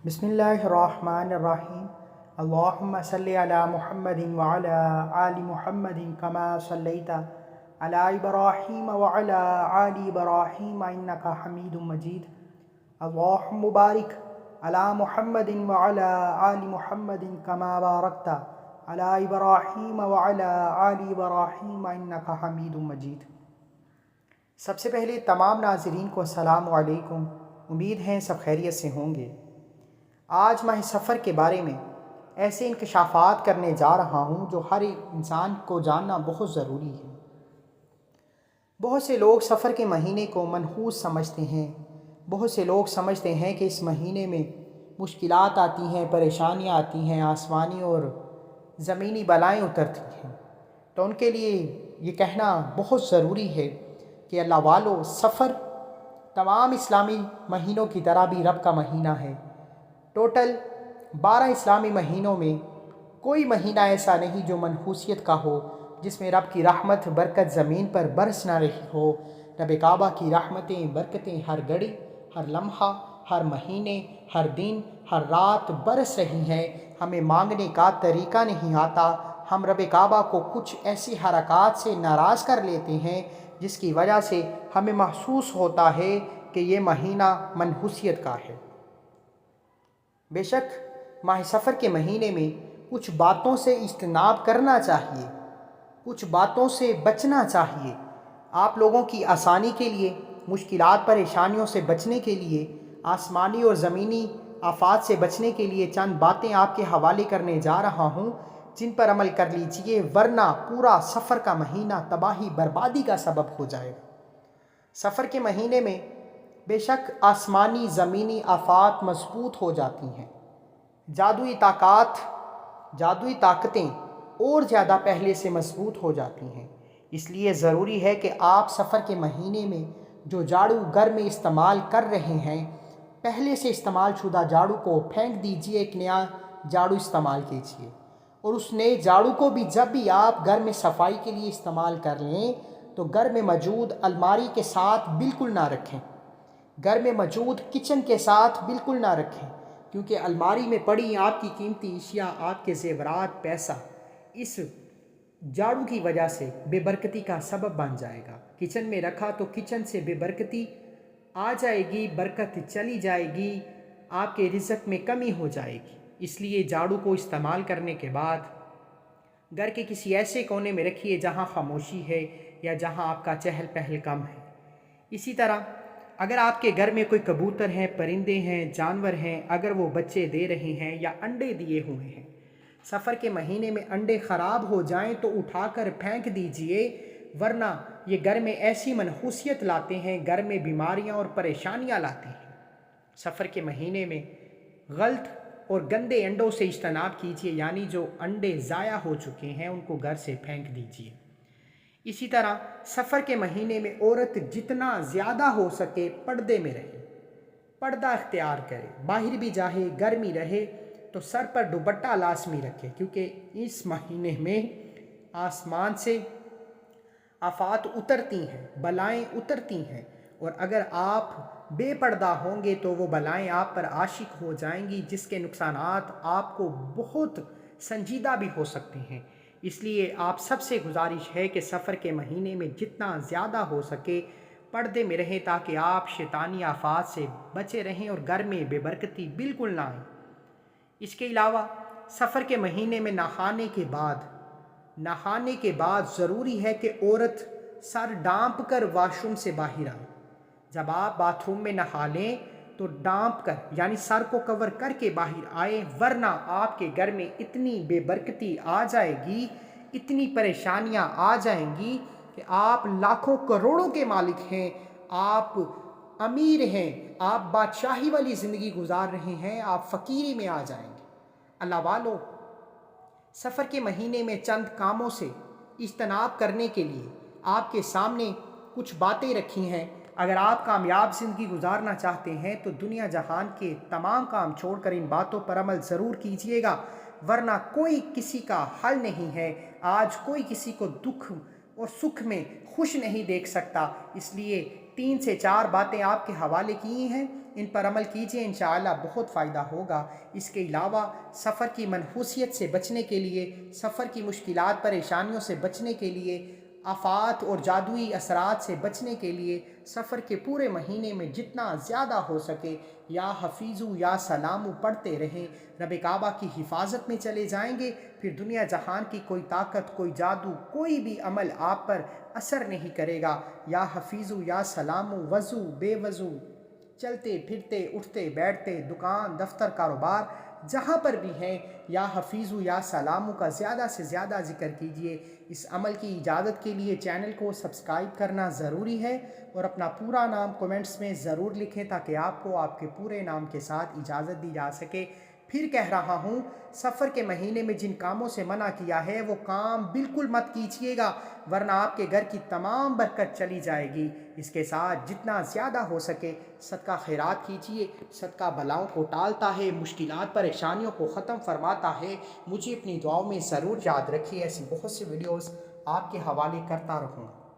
बिस्मिल्लाहिर्रहमानिर्रहीम। अल्लाहुम्मा सल्लि अला मुहम्मदिन व अला आलि मुहम्मदिन कमा सल्लैता अला इब्राहीम व अला आलि इब्राहीम इन्नका हमीदुम मजीद। अल्लाहुम्मा बारिक अला मुहम्मदिन व अला आलि मुहम्मदिन कमा बारकता अला इब्राहीम व अला आलि इब्राहीम इन्नका हमीदुम मजीद। सबसे पहले तमाम नाज़रीन को अस्सलामु अलैकुम। उम्मीद है सब खैरियत से होंगे। आज माह सफ़र के बारे में ऐसे इंकशाफात करने जा रहा हूँ जो हर एक इंसान को जानना बहुत ज़रूरी है। बहुत से लोग सफ़र के महीने को मनहूस समझते हैं। बहुत से लोग समझते हैं कि इस महीने में मुश्किलात आती हैं, परेशानियाँ आती हैं, आसमानी और ज़मीनी बलाएँ उतरती हैं। तो उनके लिए ये कहना बहुत ज़रूरी है कि अल्लाह वालों, सफ़र तमाम इस्लामी महीनों की तरह भी रब का महीना है। टोटल 12 इस्लामी महीनों में कोई महीना ऐसा नहीं जो मनहूसियत का हो, जिसमें रब की रहमत बरकत ज़मीन पर बरस ना रही हो। रब काबा की रहमतें बरकतें हर घड़ी, हर लम्हा, हर महीने, हर दिन, हर रात बरस रही हैं। हमें मांगने का तरीक़ा नहीं आता। हम रब काबा को कुछ ऐसी हरकत से नाराज़ कर लेते हैं जिसकी वजह से हमें महसूस होता है कि ये महीना मनहूसियत का है। बेशक माह सफ़र के महीने में कुछ बातों से इज्तनाब करना चाहिए, कुछ बातों से बचना चाहिए। आप लोगों की आसानी के लिए, मुश्किलात परेशानियों से बचने के लिए, आसमानी और ज़मीनी आफात से बचने के लिए चंद बातें आपके हवाले करने जा रहा हूँ, जिन पर अमल कर लीजिए, वरना पूरा सफ़र का महीना तबाही बर्बादी का सबब हो जाएगा। सफ़र के महीने में बेशक आसमानी ज़मीनी आफात मजबूत हो जाती हैं। जादुई ताकतें और ज़्यादा पहले से मजबूत हो जाती हैं। इसलिए ज़रूरी है कि आप सफ़र के महीने में जो झाड़ू घर में इस्तेमाल कर रहे हैं, पहले से इस्तेमाल शुदा झाड़ू को फेंक दीजिए, एक नया झाड़ू इस्तेमाल कीजिए। और उस नए झाड़ू को भी जब भी आप घर में सफाई के लिए इस्तेमाल कर लें तो घर में मौजूद अलमारी के साथ बिल्कुल ना रखें, घर में मौजूद किचन के साथ बिल्कुल ना रखें, क्योंकि अलमारी में पड़ी आपकी कीमती अशिया, आपके ज़ेवरात, पैसा इस झाड़ू की वजह से बेबरकती का सबब बन जाएगा। किचन में रखा तो किचन से बेबरकती आ जाएगी, बरकत चली जाएगी, आपके रिज़्क़ में कमी हो जाएगी। इसलिए झाड़ू को इस्तेमाल करने के बाद घर के किसी ऐसे कोने में रखिए जहाँ खामोशी है या जहाँ आपका चहल पहल कम है। इसी तरह अगर आपके घर में कोई कबूतर हैं, परिंदे हैं, जानवर हैं, अगर वो बच्चे दे रहे हैं या अंडे दिए हुए हैं, सफ़र के महीने में अंडे ख़राब हो जाएं तो उठाकर फेंक दीजिए, वरना ये घर में ऐसी मनहूसियत लाते हैं, घर में बीमारियां और परेशानियां लाते हैं। सफ़र के महीने में गलत और गंदे अंडों से इज्तनाब कीजिए, यानी जो अंडे ज़ाया हो चुके हैं उनको घर से फेंक दीजिए। इसी तरह सफ़र के महीने में औरत जितना ज़्यादा हो सके पर्दे में रहे, पर्दा अख्तियार करे। बाहर भी जाए, गर्मी रहे तो सर पर दुपट्टा लाजमी रखे, क्योंकि इस महीने में आसमान से आफात उतरती हैं, बलाएँ उतरती हैं, और अगर आप बेपर्दा होंगे तो वो बलाएँ आप पर आशिक हो जाएंगी, जिसके नुकसानात आपको बहुत संजीदा भी हो सकते हैं। इसलिए आप सबसे गुजारिश है कि सफ़र के महीने में जितना ज़्यादा हो सके पर्दे में रहें, ताकि आप शैतानी आफात से बचे रहें और घर में बेबरकती बिल्कुल ना आए। इसके अलावा सफ़र के महीने में नहाने के बाद ज़रूरी है कि औरत सर डांप कर वाशरूम से बाहर आए। जब आप बाथरूम में नहा लें तो डांप कर, यानी सर को कवर करके बाहर आए, वरना आपके घर में इतनी बेबरकती आ जाएगी, इतनी परेशानियां आ जाएंगी कि आप लाखों करोड़ों के मालिक हैं, आप अमीर हैं, आप बादशाही वाली ज़िंदगी गुजार रहे हैं, आप फ़कीरी में आ जाएंगे। अल्लाह वालों, सफ़र के महीने में चंद कामों से इज्तनाब करने के लिए आपके सामने कुछ बातें रखी हैं। अगर आप कामयाब ज़िंदगी गुजारना चाहते हैं तो दुनिया जहान के तमाम काम छोड़कर इन बातों पर अमल ज़रूर कीजिएगा, वरना कोई किसी का हल नहीं है। आज कोई किसी को दुख और सुख में खुश नहीं देख सकता। इसलिए 3 से 4 बातें आपके हवाले की हैं, ان پر عمل کیجئے، انشاءاللہ بہت فائدہ ہوگا۔ اس کے علاوہ سفر کی منحوسیت سے بچنے کے لیے، سفر کی مشکلات پریشانیوں سے بچنے کے لیے، آفات اور جادوئی اثرات سے بچنے کے لیے سفر کے پورے مہینے میں جتنا زیادہ ہو سکے یا حفیظو یا سلامو پڑھتے رہیں۔ رب کعبہ کی حفاظت میں چلے جائیں گے، پھر دنیا جہان کی کوئی طاقت، کوئی جادو، کوئی بھی عمل آپ پر اثر نہیں کرے گا۔ یا حفیظو یا سلامو، وضو بے وضو، چلتے پھرتے اٹھتے بیٹھتے، دکان دفتر کاروبار جہاں پر بھی ہیں، یا حفیظو یا سلامو کا زیادہ سے زیادہ ذکر کیجئے۔ اس عمل کی اجازت کے لیے چینل کو سبسکرائب کرنا ضروری ہے اور اپنا پورا نام کومنٹس میں ضرور لکھیں تاکہ آپ کو آپ کے پورے نام کے ساتھ اجازت دی جا سکے۔ پھر کہہ رہا ہوں، سفر کے مہینے میں جن کاموں سے منع کیا ہے وہ کام بالکل مت کیجیے گا، ورنہ آپ کے گھر کی تمام برکت چلی جائے گی۔ اس کے ساتھ جتنا زیادہ ہو سکے صدقہ خیرات کیجیے۔ صدقہ بلاؤں کو ٹالتا ہے، مشکلات پریشانیوں کو ختم فرماتا ہے۔ مجھے اپنی دعاؤں میں ضرور یاد رکھیے، ایسی بہت سی ویڈیوز آپ کے حوالے کرتا رہوں گا۔